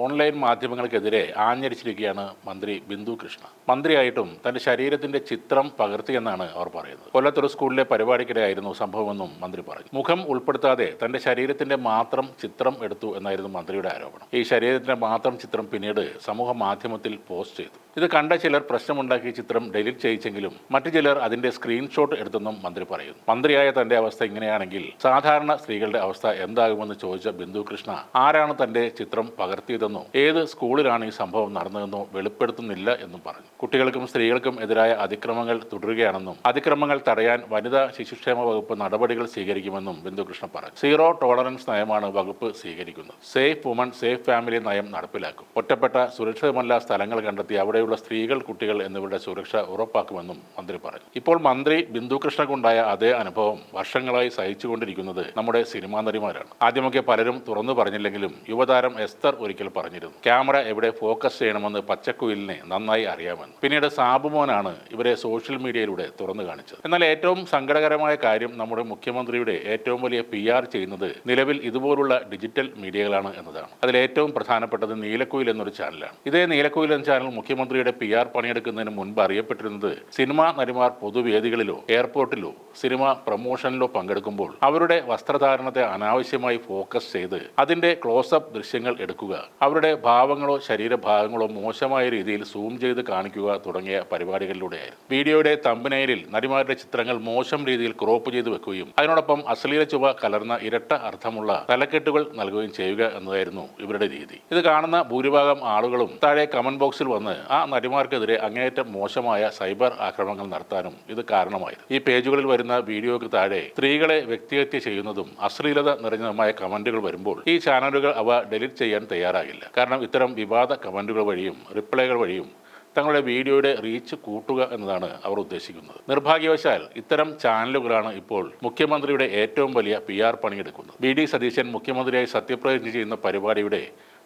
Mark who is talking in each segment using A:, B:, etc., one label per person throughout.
A: Online മാധ്യമങ്ങൾക്കെതിരെ ആഞ്ഞടിച്ചിരിക്കുകയാണ് മന്ത്രി ബിന്ദു കൃഷ്ണ. മന്ത്രിയായിട്ടും തന്റെ ശരീരത്തിന്റെ ചിത്രം പകർത്തിയെന്നാണ് അവർ പറയുന്നത്. കൊല്ലത്തൊരു സ്കൂളിലെ പരിപാടിക്കിടെയായിരുന്നു സംഭവമെന്നും മന്ത്രി പറഞ്ഞു. മുഖം ഉൾപ്പെടുത്താതെ തന്റെ ശരീരത്തിന്റെ മാത്രം ചിത്രം എടുത്തു എന്നായിരുന്നു മന്ത്രിയുടെ ആരോപണം. ഈ ശരീരത്തിന്റെ മാത്രം ചിത്രം പിന്നീട് സമൂഹ മാധ്യമത്തിൽ പോസ്റ്റ് ചെയ്തു. ഇത് കണ്ട ചിലർ പ്രശ്നമുണ്ടാക്കി ചിത്രം ഡിലീറ്റ് ചെയ്യിച്ചെങ്കിലും മറ്റു ചിലർ അതിന്റെ സ്ക്രീൻഷോട്ട് എടുത്തെന്നും മന്ത്രി പറയുന്നു. മന്ത്രിയായ തന്റെ അവസ്ഥ ഇങ്ങനെയാണെങ്കിൽ സാധാരണ സ്ത്രീകളുടെ അവസ്ഥ എന്താകുമെന്ന് ചോദിച്ച ബിന്ദു കൃഷ്ണ ആരാണ് തന്റെ ചിത്രം പകർത്തിയതെന്നോ ഏത് സ്കൂളിലാണ് ഈ സംഭവം നടന്നതെന്നോ വെളിപ്പെടുത്തുന്നില്ല എന്നും പറഞ്ഞു. കുട്ടികൾക്കും സ്ത്രീകൾക്കും എതിരായ അതിക്രമങ്ങൾ തുടരുകയാണെന്നും അതിക്രമങ്ങൾ തടയാൻ വനിതാ ശിശുക്ഷേമ വകുപ്പ് നടപടികൾ സ്വീകരിക്കുമെന്നും ബിന്ദു കൃഷ്ണ പറഞ്ഞു. സീറോ ടോളറൻസ് നയമാണ് വകുപ്പ് സ്വീകരിക്കുന്നത്. സേഫ് വുമൺ സേഫ് ഫാമിലി നയം നടപ്പിലാക്കും. ഒറ്റപ്പെട്ട സുരക്ഷിതമല്ല സ്ഥലങ്ങൾ കണ്ടെത്തി അവിടെയുള്ള സ്ത്രീകൾ, കുട്ടികൾ എന്നിവരുടെ സുരക്ഷ ഉറപ്പാക്കുമെന്നും മന്ത്രി പറഞ്ഞു. ഇപ്പോൾ മന്ത്രി ബിന്ദു കൃഷ്ണക്കുണ്ടായ അതേ അനുഭവം വർഷങ്ങളായി സഹിച്ചുകൊണ്ടിരിക്കുന്നത് നമ്മുടെ സിനിമാ നടിമാരാണ്. ആദ്യമൊക്കെ പലരും തുറന്നു പറഞ്ഞില്ലെങ്കിലും യുവതാരം എസ്തർ ഒരിക്കൽ പറഞ്ഞിരുന്നു, ക്യാമറ എവിടെ ഫോക്കസ് ചെയ്യണമെന്ന് പച്ചക്കുയിലിനെ നന്നായി അറിയാമെന്ന്. പിന്നീട് സാബുമോനാണ് ഇവരെ സോഷ്യൽ മീഡിയയിലൂടെ തുറന്നു കാണിച്ചത്. എന്നാൽ ഏറ്റവും സങ്കടകരമായ കാര്യം നമ്മുടെ മുഖ്യമന്ത്രിയുടെ ഏറ്റവും വലിയ PR ചെയ്യുന്നത് നിലവിൽ ഇതുപോലുള്ള ഡിജിറ്റൽ മീഡിയകളാണ് എന്നതാണ്. അതിൽ ഏറ്റവും പ്രധാനപ്പെട്ടത് നീലക്കുയിൽ എന്നൊരു ചാനലാണ്. ഇതേ നീലക്കുയിൽ എന്ന ചാനൽ മുഖ്യമന്ത്രിയുടെ PR പണിയെടുക്കുന്നതിന് മുൻപ് അറിയപ്പെട്ടിരുന്നത് സിനിമാ നടിമാർ പൊതുവേദികളിലോ എയർപോർട്ടിലോ സിനിമ പ്രൊമോഷനിലോ പങ്കെടുക്കുമ്പോൾ അവരുടെ വസ്ത്രധാരണത്തെ അനാവശ്യമായി ഫോക്കസ് ചെയ്ത് അതിന്റെ ക്ലോസപ്പ് ദൃശ്യങ്ങൾ എടുക്കുക, അവരുടെ ഭാവങ്ങളോ ശരീരഭാഗങ്ങളോ മോശമായ രീതിയിൽ സൂം ചെയ്ത് കാണിക്കുക തുടങ്ങിയ പരിപാടികളിലൂടെയായിരുന്നു. വീഡിയോയുടെ തമ്പനയിലിൽ നടിമാരുടെ ചിത്രങ്ങൾ മോശം രീതിയിൽ ക്രോപ്പ് ചെയ്ത് വെക്കുകയും അതിനോടൊപ്പം അശ്ലീല ചുവ കലർന്ന ഇരട്ട അർത്ഥമുള്ള തലക്കെട്ടുകൾ നൽകുകയും ചെയ്യുക എന്നതായിരുന്നു ഇവരുടെ രീതി. ഇത് കാണുന്ന ഭൂരിഭാഗം ആളുകളും താഴെ കമന്റ് ബോക്സിൽ വന്ന് ആ നടിമാർക്കെതിരെ അങ്ങേയറ്റം മോശമായ സൈബർ ആക്രമണങ്ങൾ നടത്താനും ഇത് കാരണമായിരുന്നു. ഈ പേജുകളിൽ വരുന്ന വീഡിയോയ്ക്ക് താഴെ സ്ത്രീകളെ വ്യക്തിഹത്യ ചെയ്യുന്നതും അശ്ലീലത നിറഞ്ഞതുമായ കമന്റുകൾ വരുമ്പോൾ ഈ ചാനലുകൾ അവ ഡിലീറ്റ് ചെയ്യാൻ തയ്യാറാകില്ല. കാരണം ഇത്തരം വിവാദ കമന്റുകൾ വഴിയും റിപ്ലൈകൾ വഴിയും തങ്ങളുടെ വീഡിയോയുടെ റീച്ച് കൂട്ടുക എന്നതാണ് അവർ ഉദ്ദേശിക്കുന്നത്. നിർഭാഗ്യവശാൽ ഇത്തരം ചാനലുകളാണ് ഇപ്പോൾ മുഖ്യമന്ത്രിയുടെ ഏറ്റവും വലിയ PR പണിയെടുക്കുന്നത്. VD സതീശൻ മുഖ്യമന്ത്രിയായി സത്യപ്രതിജ്ഞ ചെയ്യുന്ന പരിപാടിയുടെ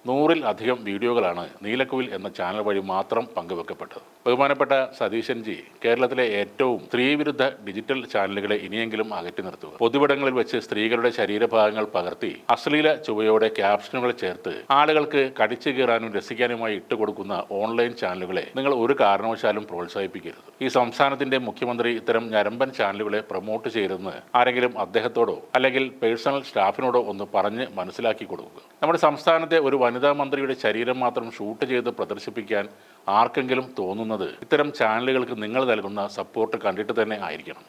A: 100-ൽ-അധികം വീഡിയോകളാണ് നീലക്കുയിൽ എന്ന ചാനൽ വഴി മാത്രം പങ്കുവെക്കപ്പെട്ടത്. ബഹുമാനപ്പെട്ട സതീശൻജി, കേരളത്തിലെ ഏറ്റവും സ്ത്രീവിരുദ്ധ ഡിജിറ്റൽ ചാനലുകളെ ഇനിയെങ്കിലും അകറ്റി നിർത്തുക. പൊതുവിടങ്ങളിൽ വെച്ച് സ്ത്രീകളുടെ ശരീരഭാഗങ്ങൾ പകർത്തി അശ്ലീല ചുവയോടെ ക്യാപ്ഷനുകൾ ചേർത്ത് ആളുകൾക്ക് കടിച്ചു കീറാനും രസിക്കാനുമായി ഇട്ടുകൊടുക്കുന്ന ഓൺലൈൻ ചാനലുകളെ നിങ്ങൾ ഒരു കാരണവശാലും പ്രോത്സാഹിപ്പിക്കരുത്. ഈ സംസ്ഥാനത്തിന്റെ മുഖ്യമന്ത്രി ഇത്തരം ഞരമ്പൻ ചാനലുകളെ പ്രൊമോട്ട് ചെയ്യരുതെന്ന് ആരെങ്കിലും അദ്ദേഹത്തോടോ അല്ലെങ്കിൽ പേഴ്സണൽ സ്റ്റാഫിനോടോ ഒന്ന് പറഞ്ഞ് മനസ്സിലാക്കി കൊടുക്കുക. നമ്മുടെ സംസ്ഥാനത്തെ ഒരു വനിതാ മന്ത്രിയുടെ ശരീരം മാത്രം ഷൂട്ട് ചെയ്ത് പ്രദർശിപ്പിക്കാൻ ആർക്കെങ്കിലും തോന്നുന്നത് ഇത്തരം ചാനലുകൾക്ക് നിങ്ങൾ നൽകുന്ന സപ്പോർട്ട് കണ്ടിട്ട് തന്നെ ആയിരിക്കണം.